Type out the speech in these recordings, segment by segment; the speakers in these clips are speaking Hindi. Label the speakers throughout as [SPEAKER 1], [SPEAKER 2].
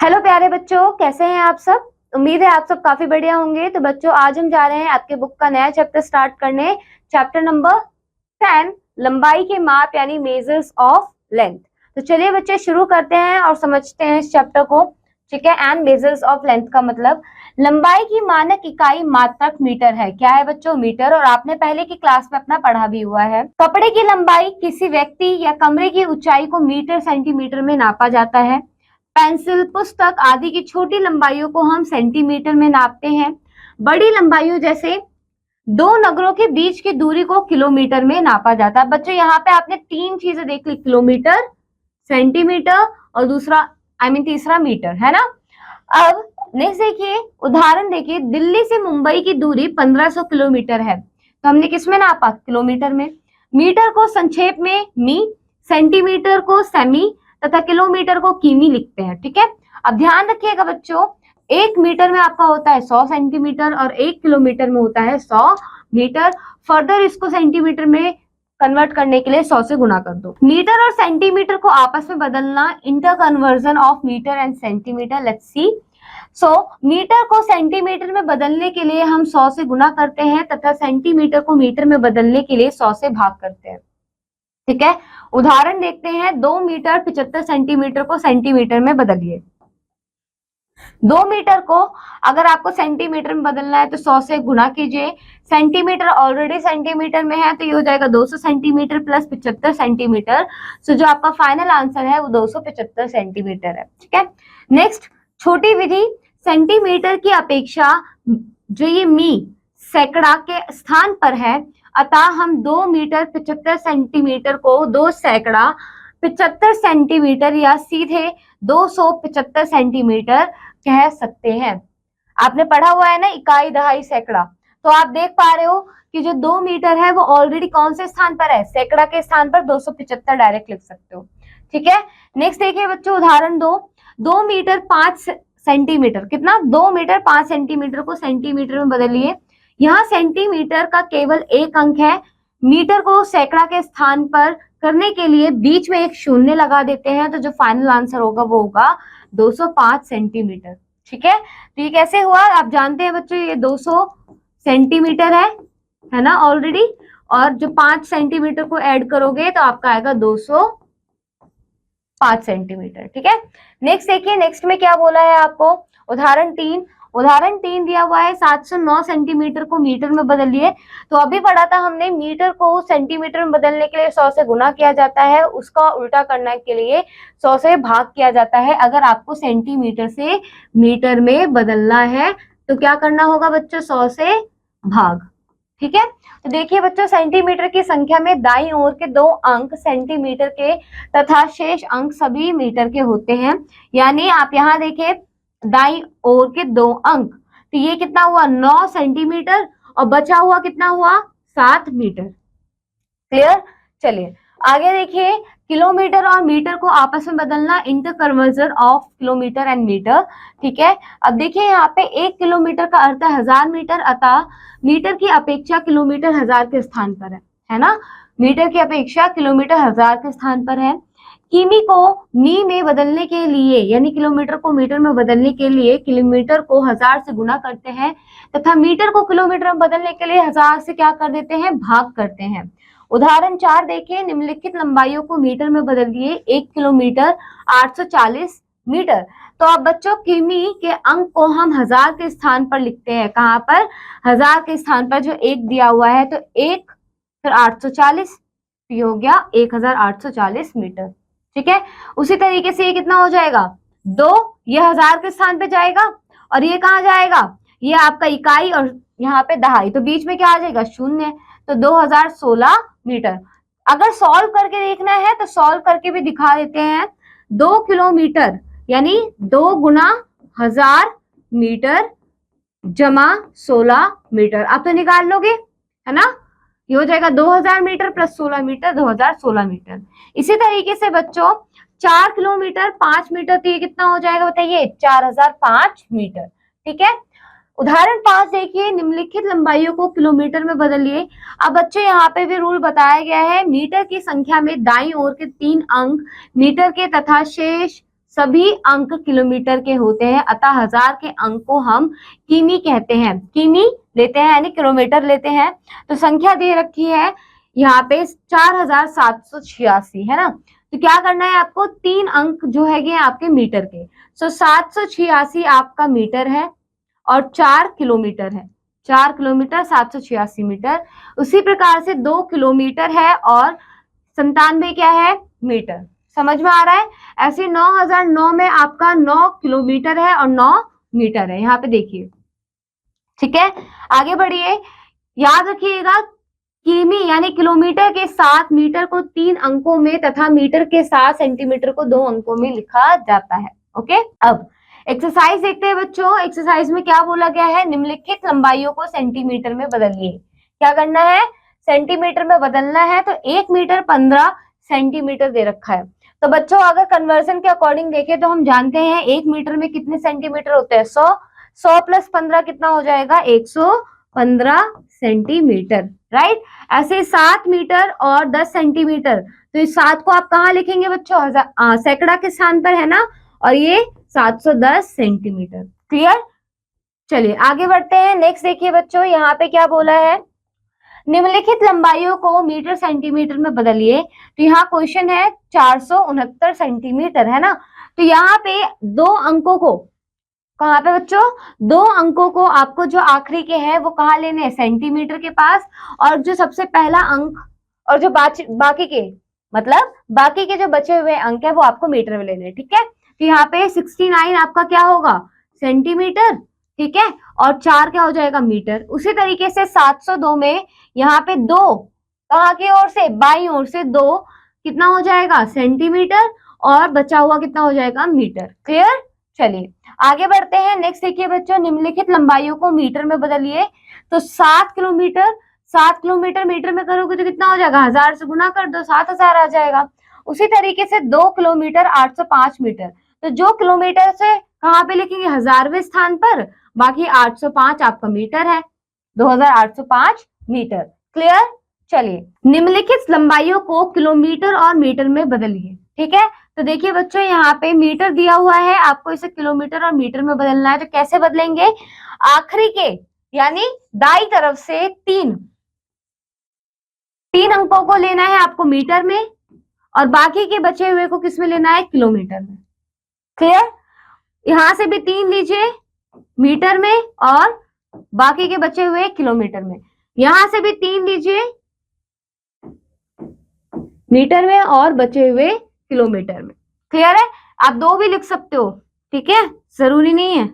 [SPEAKER 1] हेलो प्यारे बच्चों, कैसे हैं आप सब। उम्मीद है आप सब काफी बढ़िया होंगे। तो बच्चों, आज हम जा रहे हैं आपके बुक का नया चैप्टर स्टार्ट करने। चैप्टर नंबर 10, लंबाई के माप यानी मेजर्स ऑफ लेंथ। तो चलिए बच्चे शुरू करते हैं और समझते हैं इस चैप्टर को। ठीक है। एंड मेजर्स ऑफ लेंथ का मतलब लंबाई की मानक इकाई मात्रक मीटर है। क्या है बच्चों? मीटर। और आपने पहले की क्लास में अपना पढ़ा भी हुआ है। कपड़े की लंबाई किसी व्यक्ति या कमरे की ऊंचाई को मीटर सेंटीमीटर में नापा जाता है। पेंसिल, पुस्तक आदि की छोटी लंबाइयों को हम सेंटीमीटर में नापते हैं। बड़ी लंबाइयों जैसे दो नगरों के बीच की दूरी को किलोमीटर में नापा जाता है। बच्चों, यहाँ पे आपने तीन चीजें देख ली, किलोमीटर, सेंटीमीटर और दूसरा तीसरा मीटर, है ना। अब नेक्स्ट देखिए, उदाहरण देखिए, दिल्ली से मुंबई की दूरी 1500 किलोमीटर है। तो हमने किसमें नापा? किलोमीटर में। मीटर को संक्षेप में मी, सेंटीमीटर को सेमी तथा किलोमीटर को किमी लिखते हैं। ठीक है। अब ध्यान रखिएगा बच्चों, एक मीटर में आपका होता है 100 सेंटीमीटर और एक किलोमीटर में होता है 100 मीटर। फर्दर इसको सेंटीमीटर में कन्वर्ट करने के लिए 100 से गुना कर दो। मीटर और सेंटीमीटर को आपस में बदलना, inter conversion of metre and centimetre. Let's see. Metre को सेंटीमीटर में बदलने के लिए हम 100 से गुना करते हैं तथा सेंटीमीटर को मीटर में बदलने के लिए 100 से भाग करते हैं। ठीक है। उदाहरण देखते हैं, 2 मीटर 75 सेंटीमीटर को सेंटीमीटर में बदलिए। 2 मीटर को अगर आपको सेंटीमीटर में बदलना है तो 100 से गुना कीजिए। सेंटीमीटर ऑलरेडी सेंटीमीटर में है तो ये हो जाएगा 200 सेंटीमीटर प्लस 75 सेंटीमीटर। सो जो आपका फाइनल आंसर है वो 275 सेंटीमीटर है। ठीक है। नेक्स्ट, छोटी विधि, सेंटीमीटर की अपेक्षा जो ये मी सैकड़ा के स्थान पर है, अतः हम 2 मीटर 75 सेंटीमीटर को 2 सैकड़ा 75 सेंटीमीटर या सीधे 275 सेंटीमीटर कह सकते हैं। आपने पढ़ा हुआ है ना, इकाई, दहाई, सैकड़ा। तो आप देख पा रहे हो कि जो 2 मीटर है वो ऑलरेडी कौन से स्थान पर है? सैकड़ा के स्थान पर 275 डायरेक्ट लिख सकते हो। ठीक है। नेक्स्ट देखिए बच्चों, उदाहरण 2 मीटर 5 सेंटीमीटर, कितना? 2 मीटर 5 सेंटीमीटर को सेंटीमीटर में बदलिए। यहाँ सेंटीमीटर का केवल एक अंक है। मीटर को सैकड़ा के स्थान पर करने के लिए बीच में एक शून्य लगा देते हैं, तो जो फाइनल आंसर होगा वो होगा 205 सेंटीमीटर। ठीक है। तो ये कैसे हुआ? आप जानते हैं बच्चों, ये 200 सेंटीमीटर है ना ऑलरेडी, और जो 5 सेंटीमीटर को ऐड करोगे तो आपका आएगा 205 सेंटीमीटर। ठीक है। नेक्स्ट देखिए, नेक्स्ट में क्या बोला है आपको? उदाहरण 3 दिया हुआ है, 709 सेंटीमीटर को मीटर में बदलिए। तो अभी पढ़ा था हमने, मीटर को सेंटीमीटर में बदलने के लिए 100 से गुना किया जाता है, उसका उल्टा करने के लिए 100 से भाग किया जाता है। अगर आपको सेंटीमीटर से मीटर में बदलना है तो क्या करना होगा बच्चों? 100 से भाग। ठीक है। तो देखिए बच्चों, सेंटीमीटर की संख्या में दाईं ओर के 2 अंक सेंटीमीटर के तथा शेष अंक सभी मीटर के होते हैं। यानी आप यहाँ देखिए, दाईं ओर के 2 अंक, तो ये कितना हुआ? 9 सेंटीमीटर, और बचा हुआ कितना हुआ? 7 मीटर। क्लियर? चलिए आगे देखिए, किलोमीटर और मीटर को आपस में बदलना, inter conversion of kilometre and metre. ठीक है। अब देखिए यहाँ पे 1 किलोमीटर का अर्थ है 1000 मीटर, अतः मीटर की अपेक्षा किलोमीटर 1000 के स्थान पर है ना। मीटर की अपेक्षा किलोमीटर 1000 के स्थान पर है। किमी को मी में बदलने के लिए, यानी किलोमीटर को मीटर में बदलने के लिए किलोमीटर को 1000 से गुना करते हैं तथा मीटर को किलोमीटर में बदलने के लिए 1000 से क्या कर देते हैं? भाग करते हैं। उदाहरण 4 देखिए, निम्नलिखित लंबाइयों को मीटर में बदलिए। 1 किलोमीटर 840 मीटर। तो अब बच्चों, किमी के अंक को हम 1000 के स्थान पर लिखते हैं। कहाँ पर? 1000 के स्थान पर जो 1 दिया हुआ है, तो 1 फिर 840, ये हो गया 1840 मीटर। ठीक है। उसी तरीके से ये कितना हो जाएगा? 2, ये 1000 के स्थान पे जाएगा, और ये कहाँ जाएगा? ये आपका इकाई और यहाँ पे दहाई, तो बीच में क्या आ जाएगा? शून्य। तो 2016 मीटर। अगर सॉल्व करके देखना है तो सॉल्व करके भी दिखा देते हैं। 2 किलोमीटर यानी 2 गुना 1000 मीटर जमा 16 मीटर। आप तो निकाल लोगे, है ना। ये हो जाएगा 2000 मीटर प्लस 16 मीटर, 2016 मीटर। इसी तरीके से बच्चों, 4 किलोमीटर 5 मीटर, तो ये कितना हो जाएगा बताइए? 4005 मीटर। ठीक है। उदाहरण 5 देखिए, निम्नलिखित लंबाइयों को किलोमीटर में बदलिए। अब बच्चों यहाँ पे भी रूल बताया गया है, मीटर की संख्या में दाईं ओर के 3 अंक मीटर के तथा शेष सभी अंक किलोमीटर के होते हैं, अतः 1000 के अंक को हम किमी कहते हैं, किमी लेते हैं यानी किलोमीटर लेते हैं। तो संख्या दे रखी है यहाँ पे 4786 है ना। तो क्या करना है आपको, 3 अंक जो है आपके मीटर के। सो 786 आपका मीटर है और 4 किलोमीटर है, 4 किलोमीटर 786 मीटर। उसी प्रकार से 2 किलोमीटर है और 97 क्या है, मीटर। समझ में आ रहा है। ऐसे 9009 में आपका 9 किलोमीटर है और 9 मीटर है, यहाँ पे देखिए। ठीक है, आगे बढ़िए। याद रखिएगा किमी यानी किलोमीटर के साथ मीटर को 3 अंकों में तथा मीटर के साथ सेंटीमीटर को 2 अंकों में लिखा जाता है। ओके, अब एक्सरसाइज देखते हैं बच्चों। एक्सरसाइज में क्या बोला गया है, निम्नलिखित लंबाइयों को सेंटीमीटर में बदलिए। क्या करना है, सेंटीमीटर में बदलना है। तो 1 मीटर 15 सेंटीमीटर दे रखा है। तो बच्चों अगर कन्वर्जन के अकॉर्डिंग देखें तो हम जानते हैं 1 मीटर में कितने सेंटीमीटर होते हैं, 100। 100 प्लस 15 कितना हो जाएगा, 115 सेंटीमीटर, राइट। ऐसे 7 मीटर और 10 सेंटीमीटर, तो इस 7 को आप कहाँ लिखेंगे बच्चों, सैकड़ा के स्थान पर है ना, और ये 710 सेंटीमीटर। क्लियर। चलिए आगे बढ़ते हैं। नेक्स्ट देखिए बच्चों, यहाँ पे क्या बोला है, निम्नलिखित लंबाइयों को मीटर सेंटीमीटर में बदलिए। तो यहाँ क्वेश्चन है 469 सेंटीमीटर है ना। तो यहाँ पे 2 अंकों को, कहाँ पे बच्चों, 2 अंकों को आपको जो आखिरी के हैं वो कहाँ लेने हैं, सेंटीमीटर के पास, और जो सबसे पहला अंक और जो बाकी के, मतलब बाकी के जो बचे हुए अंक है वो आपको मीटर में लेने हैं। ठीक है, तो यहाँ पे 69 आपका क्या होगा, सेंटीमीटर। ठीक है, और 4 क्या हो जाएगा, मीटर। उसी तरीके से 702 में यहाँ पे 2 कहाँ की ओर से, बाईं ओर से 2 कितना हो जाएगा, सेंटीमीटर, और बचा हुआ कितना हो जाएगा, मीटर। क्लियर। चलिए आगे बढ़ते हैं। नेक्स्ट देखिए बच्चों, निम्नलिखित लंबाइयों को मीटर में बदलिए। तो 7 किलोमीटर, 7 किलोमीटर मीटर में करोगे तो कितना हो जाएगा, 1000 से गुना कर दो, 7000 आ जाएगा। उसी तरीके से 2 किलोमीटर 805 मीटर। तो जो किलोमीटर से कहाँ पे लिखेंगे, 1000वें स्थान पर, बाकी 805 आपका मीटर है, 2805 मीटर। क्लियर। चलिए निम्नलिखित लंबाइयों को किलोमीटर और मीटर में बदलिए। ठीक है, तो देखिए बच्चों यहाँ पे मीटर दिया हुआ है, आपको इसे किलोमीटर और मीटर में बदलना है। तो कैसे बदलेंगे, आखिरी के यानी दाई तरफ से 3 अंकों को लेना है आपको मीटर में, और बाकी के बचे हुए को किस में लेना है, किलोमीटर में। क्लियर। यहां से भी 3 लीजिए मीटर में और बाकी के बचे हुए किलोमीटर में। यहां से भी 3 लीजिए मीटर में और बचे हुए किलोमीटर में। क्लियर है, आप 2 भी लिख सकते हो, ठीक है, जरूरी नहीं है।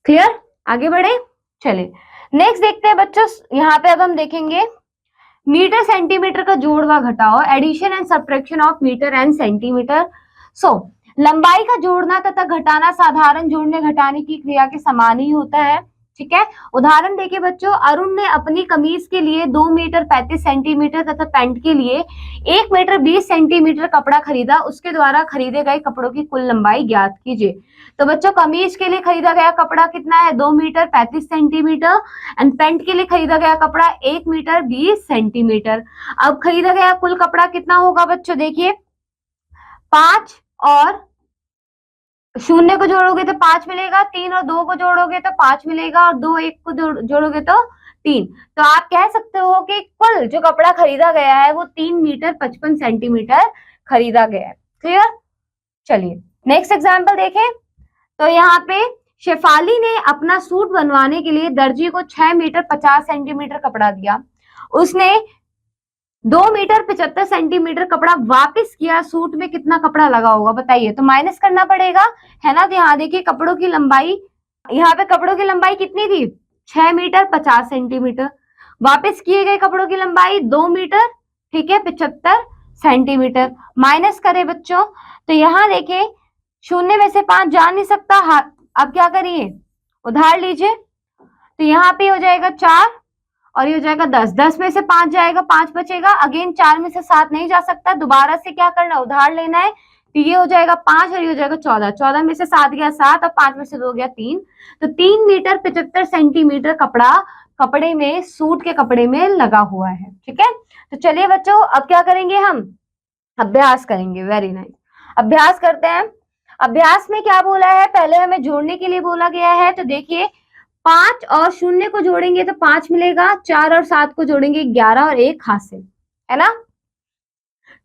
[SPEAKER 1] क्लियर। आगे बढ़े। चलिए नेक्स्ट देखते हैं बच्चों, यहाँ पे अब हम देखेंगे मीटर सेंटीमीटर का जोड़ व घटाओ, addition and subtraction of metre and centimetre. So लंबाई का जोड़ना तथा घटाना साधारण जोड़ने घटाने की क्रिया के समान ही होता है। ठीक है, उदाहरण देखिए बच्चों, अरुण ने अपनी कमीज के लिए 2 मीटर 35 सेंटीमीटर तथा पैंट के लिए 1 मीटर 20 सेंटीमीटर कपड़ा खरीदा। उसके द्वारा खरीदे गए कपड़ों की कुल लंबाई ज्ञात कीजिए। तो बच्चों कमीज के लिए खरीदा गया कपड़ा कितना है, 2 मीटर 35 सेंटीमीटर, एंड पैंट के लिए खरीदा गया कपड़ा 1 मीटर 20 सेंटीमीटर। अब खरीदा गया कुल कपड़ा कितना होगा बच्चों, देखिए 5 और 0 को जोड़ोगे तो 5 मिलेगा, 3 और 2 को जोड़ोगे तो 5 मिलेगा, और 2 1 को जोड़ोगे तो 3। तो आप कह सकते हो कि कुल जो कपड़ा खरीदा गया है वो 3 मीटर 55 सेंटीमीटर खरीदा गया है। क्लियर। चलिए नेक्स्ट एग्जाम्पल देखें। तो यहाँ पे शेफाली ने अपना सूट बनवाने के लिए दर्जी को 6 मीटर 50 सेंटीमीटर कपड़ा दिया। उसने 2 मीटर 75 सेंटीमीटर कपड़ा वापस किया। सूट में कितना कपड़ा लगा होगा बताइए। तो माइनस करना पड़ेगा, है ना। तो यहाँ देखिए कपड़ों की लंबाई, यहाँ पे कपड़ों की लंबाई कितनी थी, 6 मीटर 50 सेंटीमीटर। वापस किए गए कपड़ों की लंबाई 2 मीटर, ठीक है, 75 सेंटीमीटर। माइनस करें बच्चों, तो यहाँ देखिए 0 में से 5 जा नहीं सकता। अब क्या करिए, उधार लीजिए। तो यहाँ पे हो जाएगा 4 और ये हो जाएगा 10। 10 में से 5 जाएगा, 5 बचेगा। अगेन 4 में से 7 नहीं जा सकता, दोबारा से क्या करना, उधार लेना है। तो ये हो जाएगा 5 और ये हो जाएगा 14। 14 में से 7 गया 7 और 5 में से 2 गया 3। तो 3 मीटर 75 सेंटीमीटर कपड़ा कपड़े में, सूट के कपड़े में लगा हुआ है। ठीक है, तो चलिए बच्चों अब क्या करेंगे, हम अभ्यास करेंगे। वेरी नाइस, अभ्यास करते हैं। अभ्यास में क्या बोला है, पहले हमें जोड़ने के लिए बोला गया है, तो देखिए 5 और 0 को जोड़ेंगे तो 5 मिलेगा, 4 और 7 को जोड़ेंगे 11 और 1 हासिल, है ना।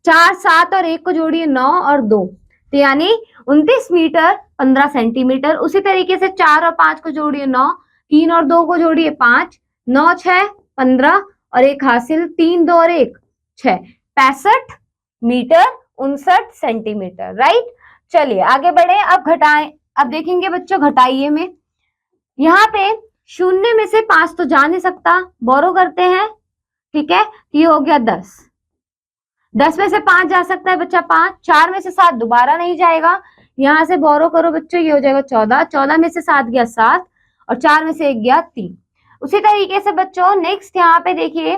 [SPEAKER 1] 4, 7 और 1 को जोड़िए 9 और 2, तो यानी 29 मीटर 15 सेंटीमीटर। उसी तरीके से 4 और 5 को जोड़िए 9, 3 और 2 को जोड़िए 5, 9 6 15 और 1 हासिल, 3 2 और 1 6, 65 मीटर 59 सेंटीमीटर, राइट। चलिए आगे बढ़े, अब घटाएं, अब देखेंगे बच्चों घटाइए में, यहाँ पे 0 में से 5 तो जा नहीं सकता, बोरो करते हैं, ठीक है, ये हो गया 10, 10 में से 5 जा सकता है बच्चा 5, 4 में से 7 दोबारा नहीं जाएगा, यहां से बोरो करो बच्चों, ये हो जाएगा 14, 14 में से 7 गया 7 और 4 में से 1 गया 3। उसी तरीके से बच्चों नेक्स्ट यहाँ पे देखिए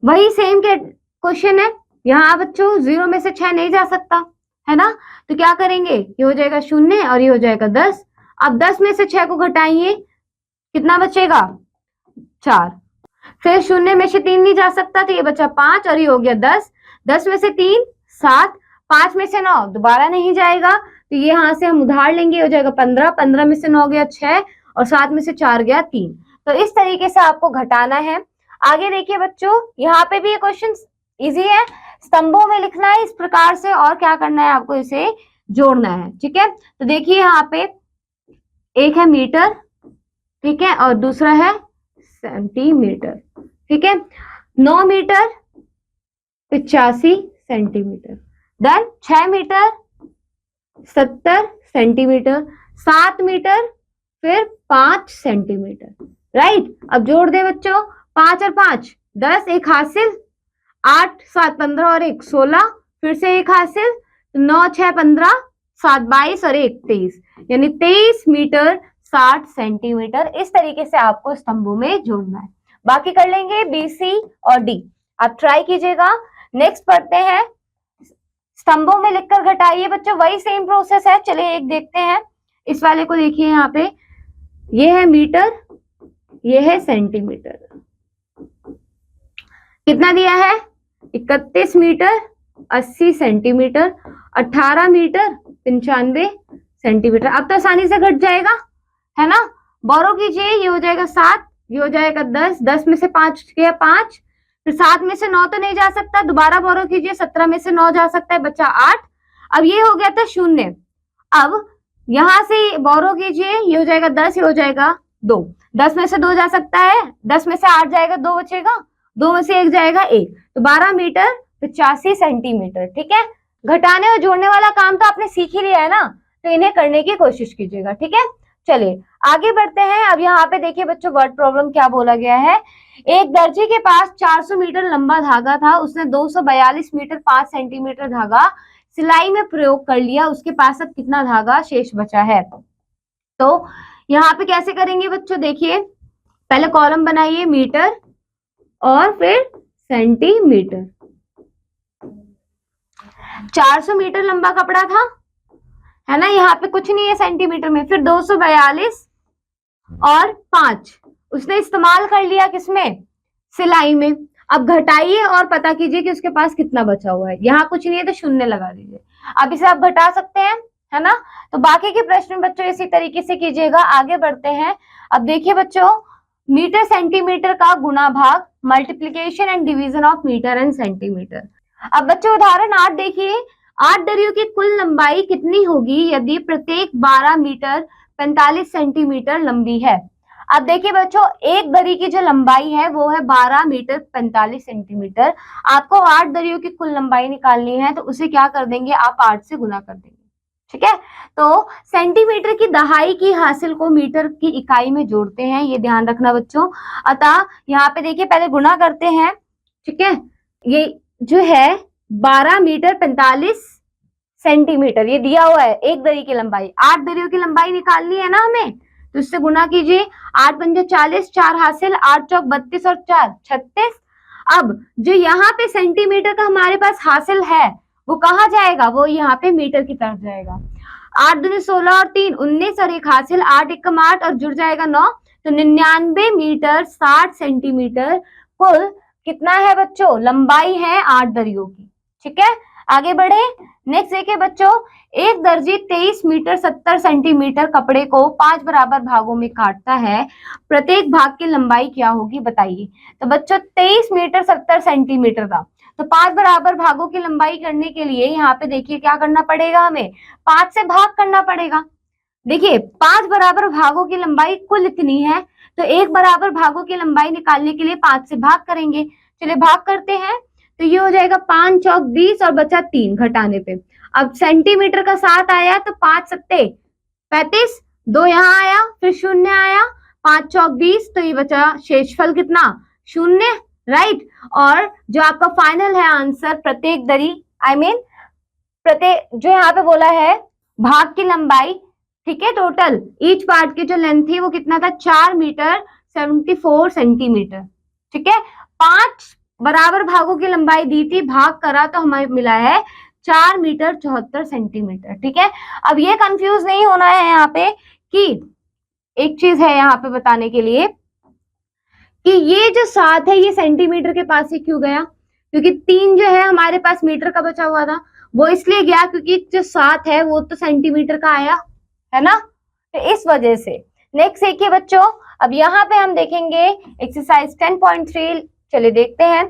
[SPEAKER 1] वही सेम के क्वेश्चन है, यहाँ बच्चों 0 में से 6 नहीं जा सकता, है ना, तो क्या करेंगे, ये हो जाएगा 0 और ये हो जाएगा 10। अब 10 में से 6 को घटाइए, कितना बचेगा 4, फिर 0 में से 3 नहीं जा सकता, तो ये बचा 5 और ये हो गया 10, 10 में से 3 7, 5 में से 9 दोबारा नहीं जाएगा, तो ये यहां से हम उधार लेंगे, हो जाएगा 15, 15 में से 9 गया 6 और 7 में से 4 गया 3। तो इस तरीके से आपको घटाना है। आगे देखिए बच्चों, यहाँ पे भी ये क्वेश्चन इजी है, स्तंभों में लिखना है इस प्रकार से, और क्या करना है आपको, इसे जोड़ना है, ठीक है। तो देखिए यहाँ पे एक है मीटर, ठीक है, और दूसरा है सेंटीमीटर, ठीक है। 9 metre 85 centimetre, then 6 metre 70 centimetre, 7 metre फिर 5 सेंटीमीटर, राइट। अब जोड़ दे बच्चों, 5 और 5 10, 1 हासिल, 8 7 15 और 1 16, फिर से 1 हासिल, 9 6 15, 7 22 और 1 23, यानी 23 मीटर 60 सेंटीमीटर। इस तरीके से आपको स्तंभों में जोड़ना है। बाकी कर लेंगे बी, सी और डी, आप ट्राई कीजिएगा। नेक्स्ट पढ़ते हैं, स्तंभों में लिखकर घटाइए बच्चों, वही सेम प्रोसेस है। चलिए एक देखते हैं, इस वाले को देखिए, यहाँ पे ये है मीटर, ये है सेंटीमीटर, कितना दिया है 31 मीटर 80 सेंटीमीटर, 18 मीटर 95 सेंटीमीटर। अब तो आसानी से घट जाएगा, है ना। बोरो कीजिए, ये हो जाएगा 7, ये हो जाएगा 10, 10 में से 5 गया 5, फिर 7 में से 9 तो नहीं जा सकता, दोबारा बोरो कीजिए, 17 में से 9 जा सकता है, बच्चा 8। अब ये हो गया था 0, अब यहां से बोरो कीजिए, ये हो जाएगा 10, ये हो जाएगा 2, 10 में से 2 जा सकता है, 10 में से 8 जाएगा, 2 बचेगा, 2 में से 1 जाएगा 1, तो 12 मीटर 85 सेंटीमीटर, ठीक है। घटाने और जोड़ने वाला काम तो आपने सीख ही लिया है ना, तो इन्हें करने की कोशिश कीजिएगा, ठीक है। चलिए आगे बढ़ते हैं। अब यहाँ पे देखिए बच्चों वर्ड प्रॉब्लम क्या बोला गया है, एक दर्जी के पास 400 मीटर लंबा धागा था, उसने 242 मीटर 5 सेंटीमीटर धागा सिलाई में प्रयोग कर लिया, उसके पास अब कितना धागा शेष बचा है। तो यहाँ पे कैसे करेंगे बच्चों, देखिए पहले कॉलम बनाइए मीटर और फिर सेंटीमीटर। 400 मीटर लंबा कपड़ा था, है ना, यहाँ पे कुछ नहीं है सेंटीमीटर में, फिर 242 और 5 उसने इस्तेमाल कर लिया किसमें, सिलाई में। अब घटाइए और पता कीजिए कि उसके पास कितना बचा हुआ है, यहाँ कुछ नहीं है तो 0 लगा दीजिए। अब इसे आप घटा सकते हैं, है ना। तो बाकी के प्रश्न बच्चों इसी तरीके से कीजिएगा। आगे बढ़ते हैं। अब देखिए बच्चों, मीटर सेंटीमीटर का गुणा भाग, multiplication and division of metre and centimetre. अब बच्चों उदाहरण 8 देखिए, 8 दरियों की कुल लंबाई कितनी होगी यदि प्रत्येक 12 मीटर 45 सेंटीमीटर लंबी है। अब देखिए बच्चों, एक दरी की जो लंबाई है वो है 12 मीटर 45 सेंटीमीटर। आपको 8 दरियों की कुल लंबाई निकालनी है, तो उसे क्या कर देंगे आप 8 से गुना कर देंगे, ठीक है। तो सेंटीमीटर की दहाई की हासिल को मीटर की इकाई में जोड़ते हैं, ये ध्यान रखना बच्चों। अतः यहाँ पे देखिए पहले गुना करते हैं, ठीक है। ये जो है 12 मीटर 45 सेंटीमीटर ये दिया हुआ है, एक दरी की लंबाई, 8 दरियों की लंबाई निकालनी है ना हमें, तो इससे गुना कीजिए, 8 पंजे 40, 4 हासिल, 8 चौक 32 और 4 36। अब जो यहाँ पे सेंटीमीटर का हमारे पास हासिल है वो कहाँ जाएगा, वो यहाँ पे मीटर की तरफ जाएगा। 8 दूनी 16 और 3 19 और 1 हासिल, 8 एकम 8 और जुड़ जाएगा 9, तो 99 मीटर 60 सेंटीमीटर कुल कितना है बच्चों, लंबाई है 8 दरियों की, ठीक है। आगे बढ़े, नेक्स्ट देखिए बच्चों, एक दर्जी 23 मीटर 70 सेंटीमीटर कपड़े को 5 बराबर भागों में काटता है, प्रत्येक भाग की लंबाई क्या होगी बताइए। तो बच्चों 23 मीटर 70 सेंटीमीटर का, तो 5 बराबर भागों की लंबाई करने के लिए यहाँ पे देखिए क्या करना पड़ेगा, हमें 5 से भाग करना पड़ेगा। देखिए 5 बराबर भागों की लंबाई कुल इतनी है, तो एक बराबर भागों की लंबाई निकालने के लिए 5 से भाग करेंगे। चलिए भाग करते हैं, तो ये हो जाएगा 5 चौक 20 और बचा 3 घटाने पे। अब सेंटीमीटर का 7 आया, तो 5 सत्ते 35, 2 यहाँ आया, फिर 0 आया, 5 चौक 20, तो ये बचा शेषफल कितना 0, राइट। और जो आपका फाइनल है आंसर, प्रत्येक दरी प्रत्येक जो यहाँ पे बोला है भाग की लंबाई, ठीक है, टोटल ईच पार्ट की जो लेंथ थी वो कितना था 4 मीटर 74 सेंटीमीटर, ठीक है। 5 बराबर भागों की लंबाई दी थी, भाग करा तो हमें मिला है 4 मीटर 74 सेंटीमीटर, ठीक है। अब ये कंफ्यूज नहीं होना है यहाँ पे कि एक चीज है यहाँ पे बताने के लिए कि ये जो 7 है ये सेंटीमीटर के पास ही क्यों गया, क्योंकि 3 जो है हमारे पास मीटर का बचा हुआ था, वो इसलिए गया क्योंकि जो 7 है वो तो सेंटीमीटर का आया है ना, तो इस वजह से। नेक्स्ट देखिए बच्चों, अब यहाँ पे हम देखेंगे एक्सरसाइज 10.3, चलिए देखते हैं।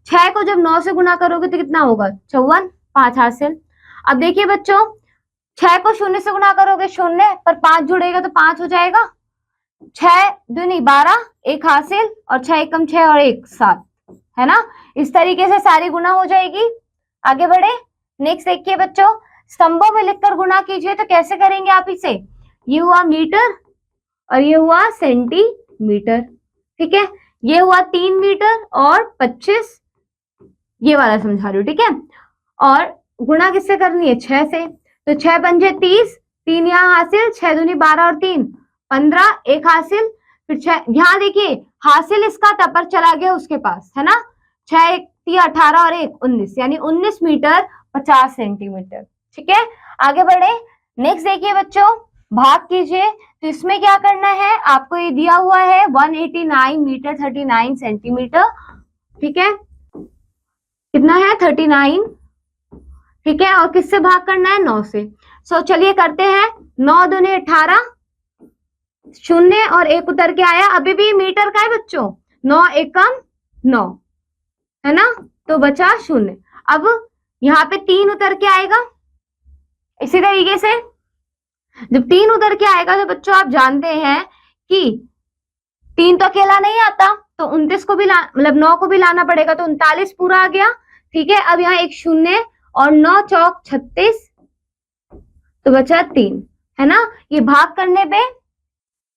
[SPEAKER 1] 6 को जब 9 से गुना करोगे तो कितना होगा 54, 5 हासिल। अब देखिए बच्चों 6 को 0 से गुना करोगे 0, पर 5 जुड़ेगा तो 5 हो जाएगा, 6 दूनी 12, 1 हासिल, और 6 एकम 6 और 1 7, है ना। इस तरीके से सारी गुना हो जाएगी। आगे बढ़े, नेक्स्ट देखिए बच्चों, स्तंभों में लिखकर गुणा कीजिए, तो कैसे करेंगे आप इसे, ये हुआ मीटर और ये हुआ सेंटीमीटर, ठीक है। ये हुआ 3 मीटर और 25, ये वाला समझा रही हूँ, ठीक है। और गुणा किससे करनी है 6 से, तो 6 पंजे 30, 3 यहाँ हासिल, 6 दूनी 12 और 3 15, 1 हासिल, फिर 6 यहाँ देखिए हासिल इसका था पर चला गया उसके पास, है ना। 6 1 3 18 और 1 19, यानी 19 मीटर 50 सेंटीमीटर, ठीक है। आगे बढ़े, नेक्स्ट देखिए बच्चों, भाग कीजिए, तो इसमें क्या करना है, आपको ये दिया हुआ है 189 मीटर 39 सेंटीमीटर, ठीक है, कितना है 39, ठीक है। और किससे भाग करना है 9 से। सो चलिए करते हैं, 9 दूनी 18, 0 और 1 उतर के आया, अभी भी मीटर का है बच्चों, 9 एकम 9, है ना, तो बचा 0। अब यहाँ पे 3 उतर के आएगा, इसी तरीके से जब 3 उतर के आएगा तो बच्चों आप जानते हैं कि 3 तो अकेला नहीं आता, तो 29 को भी मतलब 9 को भी लाना पड़ेगा, तो 39 पूरा आ गया, ठीक है। अब यहाँ एक 0 और 9 चौक 36, तो बचा 3, है ना। ये भाग करने पे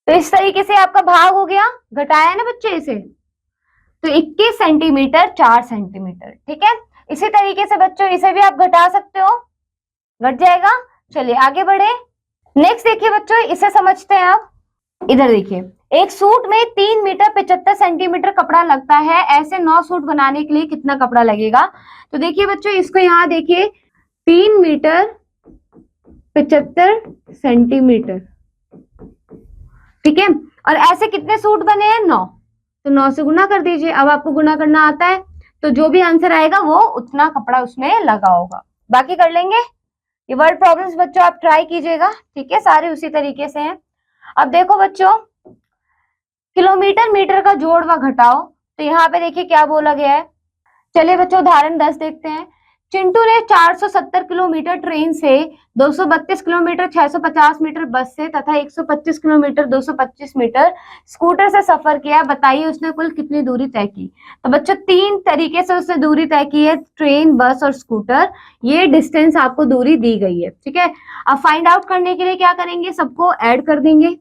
[SPEAKER 1] तो इस तरीके से आपका भाग हो गया, घटाया ना बच्चे इसे, तो 21 सेंटीमीटर 4 सेंटीमीटर, ठीक है। इसी तरीके से बच्चों इसे भी आप घटा सकते हो, घट जाएगा। चलिए आगे बढ़े, नेक्स्ट देखिए बच्चों, इसे समझते हैं आप। इधर देखिए, एक सूट में 3 मीटर 75 सेंटीमीटर कपड़ा लगता है, ऐसे 9 सूट बनाने के लिए कितना कपड़ा लगेगा। तो देखिए बच्चों, इसको यहाँ देखिए 3 मीटर 75 सेंटीमीटर, ठीक है। और ऐसे कितने सूट बने हैं 9, तो 9 से गुना कर दीजिए। अब आपको गुना करना आता है, तो जो भी आंसर आएगा वो उतना कपड़ा उसमें लगा होगा, बाकी कर लेंगे। ये वर्ड प्रॉब्लम्स बच्चों आप ट्राई कीजिएगा, ठीक है, सारे उसी तरीके से हैं। अब देखो बच्चों, किलोमीटर मीटर का जोड़ व घटाओ, तो यहाँ पे देखिए क्या बोला गया है। चलिए बच्चों उदाहरण 10 देखते हैं। चिंटू ने 470 किलोमीटर ट्रेन से, 232 किलोमीटर 650 मीटर बस से तथा 125 किलोमीटर 225 मीटर स्कूटर से सफर किया, बताइए उसने कुल कितनी दूरी तय की। तो बच्चों 3 तरीके से उसने दूरी तय की है, ट्रेन, बस और स्कूटर, ये डिस्टेंस आपको दूरी दी गई है, ठीक है। अब फाइंड आउट करने के लिए क्या करेंगे, सबको ऐड कर देंगे,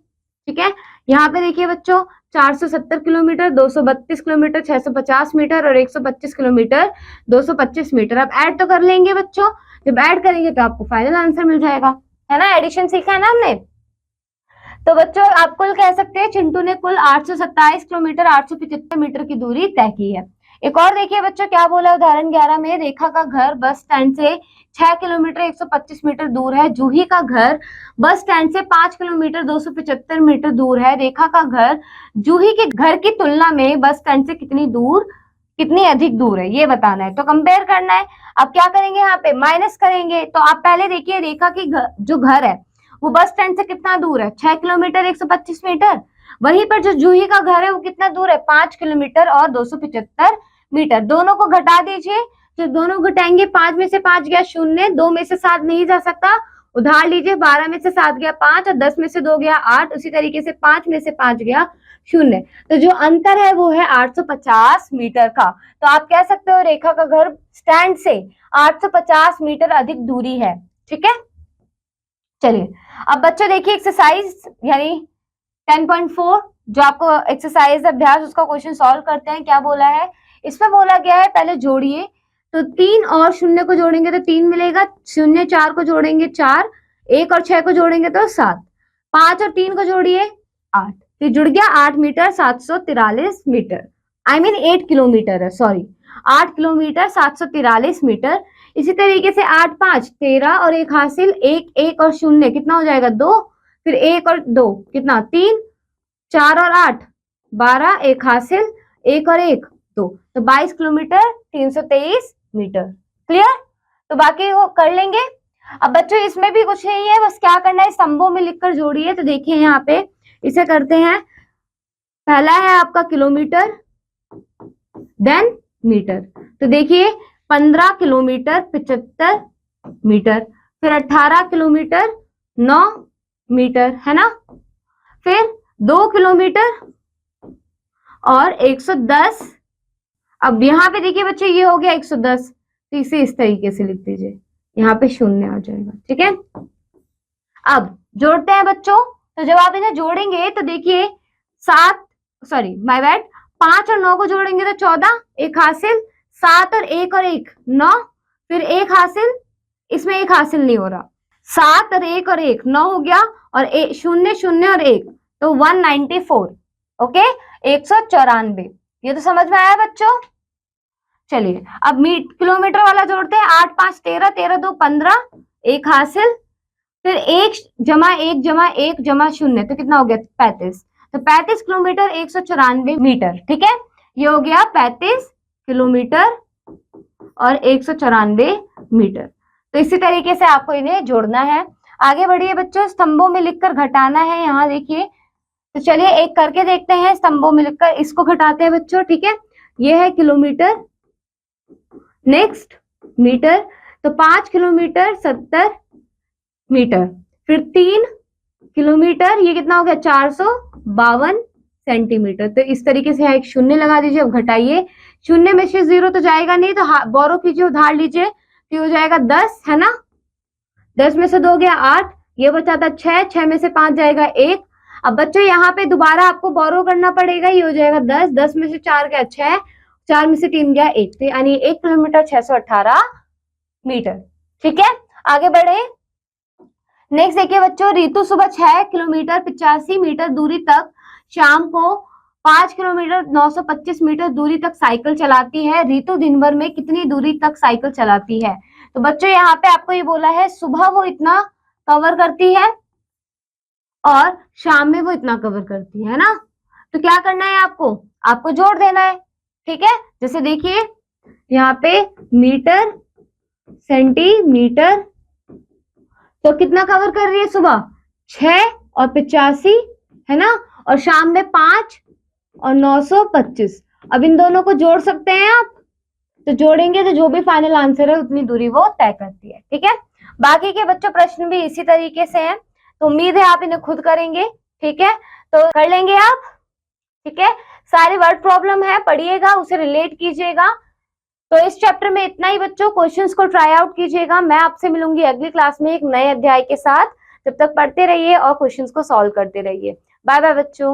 [SPEAKER 1] ठीक है। यहाँ पे देखिए बच्चों 470 किलोमीटर 232 किलोमीटर 650 मीटर और 125 किलोमीटर 225 मीटर, अब ऐड तो कर लेंगे बच्चों, जब ऐड करेंगे तो आपको फाइनल आंसर मिल जाएगा, है ना। एडिशन सीखा है ना हमने। तो बच्चों आप कुल कह सकते हैं चिंटू ने कुल 827 किलोमीटर 875 मीटर की दूरी तय की है। एक और देखिए बच्चों क्या बोला उदाहरण 11 में, रेखा का घर बस स्टैंड से 6 किलोमीटर 125 मीटर दूर है, जूही का घर बस स्टैंड से 5 किलोमीटर 275 मीटर दूर है, रेखा का घर जूही के घर की तुलना में बस स्टैंड से कितनी दूर कितनी अधिक दूर है ये बताना है, तो कंपेयर करना है। अब क्या करेंगे, यहाँ पे माइनस करेंगे। तो आप पहले देखिए रेखा की जो घर है वो बस स्टैंड से कितना दूर है, 6 किलोमीटर 125 मीटर। वहीं पर जो जूही का घर है वो कितना दूर है, 5 किलोमीटर और 275 मीटर। दोनों को घटा दीजिए, जब दोनों घटाएंगे 5 में से 5 गया 0, 2 में से 7 नहीं जा सकता, उधार लीजिए, 12 में से 7 गया 5 और 10 में से 2 गया 8, उसी तरीके से 5 में से 5 गया 0। तो जो अंतर है वो है 850 मीटर का। तो आप कह सकते हो रेखा का घर स्टैंड से 850 मीटर अधिक दूरी है। ठीक है, चलिए अब बच्चों देखिए एक्सरसाइज यानी 10.4 जो आपको एक्सरसाइज अभ्यास उसका क्वेश्चन सॉल्व करते हैं। क्या बोला है इसमें, बोला गया है पहले जोड़िए, तो 3 और 0 को जोड़ेंगे तो 3 मिलेगा, 0 4 को जोड़ेंगे 4, 1 और 6 को जोड़ेंगे तो 7, 5 और 3 को जोड़िए 8, तो जुड़ गया 8 metre 743 metre, I mean 8 kilometre है, सॉरी 8 किलोमीटर 743 मीटर। इसी तरीके से 8 5 13 और 1 हासिल, 1 1 और 0 कितना हो जाएगा 2, फिर 1 और 2 कितना 3, 4 और 8 12, 1 हासिल, 1 और 1 2, तो 22 किलोमीटर 323 मीटर। क्लियर, तो बाकी वो कर लेंगे। अब बच्चों इसमें भी कुछ नहीं है, बस क्या करना है स्तंभों में लिखकर जोड़िए। तो देखिए यहाँ पे इसे करते हैं, पहला है आपका किलोमीटर, देन मीटर। तो देखिए 15 किलोमीटर 75 मीटर, फिर 18 किलोमीटर 9 मीटर है ना, फिर 2 किलोमीटर और 110। अब यहाँ पे देखिए बच्चों ये हो गया 110, तो इसे इस तरीके से लिख दीजिए, यहाँ पे 0 आ जाएगा। ठीक है, अब जोड़ते हैं बच्चों। तो जब आप इन्हें जोड़ेंगे तो देखिए 5 और 9 को जोड़ेंगे तो 14, 1 हासिल, 7 और 1 और 1 9, फिर 1 हासिल, इसमें 1 हासिल नहीं हो रहा, 7 और 1 और 1 9 हो गया, और 0 0 और 1 तो 194, ओके 194। ये तो समझ में आया बच्चों। चलिए अब किलोमीटर वाला जोड़ते हैं, 8 5 13, 13 2 15, 1 हासिल, फिर 1 जमा 1 जमा 1 जमा 0 तो कितना हो गया 35, तो 35 किलोमीटर 194 मीटर। ठीक है, ये हो गया 35 किलोमीटर और 194 मीटर। तो इसी तरीके से आपको इन्हें जोड़ना है। आगे बढ़िए बच्चों, स्तंभों में लिखकर घटाना है। यहाँ देखिए, तो चलिए एक करके देखते हैं, स्तंभों में लिखकर इसको घटाते हैं बच्चों। ठीक है, ये है किलोमीटर, नेक्स्ट मीटर, तो 5 किलोमीटर 70 मीटर, फिर 3 किलोमीटर ये कितना हो गया 452 सेंटीमीटर। तो इस तरीके से एक 0 लगा दीजिए। अब घटाइए, 0 में से 0 तो जाएगा नहीं, तो बोरो कीजिए, उधार लीजिए, तो हो जाएगा 10 है ना, 10 में से 2 गया 8, ये बचा था 6, 6 में से 5 जाएगा 1। अब बच्चों यहाँ पे दोबारा आपको बोरो करना पड़ेगा, ये हो जाएगा 10, 10 में से 4 गया 6, 4 में से 3 गया 1, तो यानी 1 किलोमीटर 618 मीटर। ठीक है, आगे बढ़े। नेक्स्ट देखिए बच्चों, रितु सुबह 6 किलोमीटर 85 मीटर दूरी तक, शाम को 5 किलोमीटर 925 मीटर दूरी तक साइकिल चलाती है। रितु दिन भर में कितनी दूरी तक साइकिल चलाती है। तो बच्चों यहाँ पे आपको ये बोला है सुबह वो इतना कवर करती है और शाम में वो इतना कवर करती है ना। तो क्या करना है आपको जोड़ देना है। ठीक है, जैसे देखिए यहाँ पे मीटर सेंटीमीटर, तो कितना कवर कर रही है, सुबह 6 और 85 है ना, और शाम में 5 और 925। अब इन दोनों को जोड़ सकते हैं आप, तो जोड़ेंगे तो जो भी फाइनल आंसर है उतनी दूरी वो तय करती है। ठीक है, बाकी के बच्चों प्रश्न भी इसी तरीके से हैं, तो उम्मीद है आप इन्हें खुद करेंगे। ठीक है, तो कर लेंगे आप। ठीक है, सारी वर्ड प्रॉब्लम है, पढ़िएगा, उसे रिलेट कीजिएगा। तो इस चैप्टर में इतना ही बच्चों, क्वेश्चंस को ट्राई आउट कीजिएगा। मैं आपसे मिलूंगी अगली क्लास में एक नए अध्याय के साथ। जब तक पढ़ते रहिए और क्वेश्चंस को सॉल्व करते रहिए। बाय बाय बच्चों।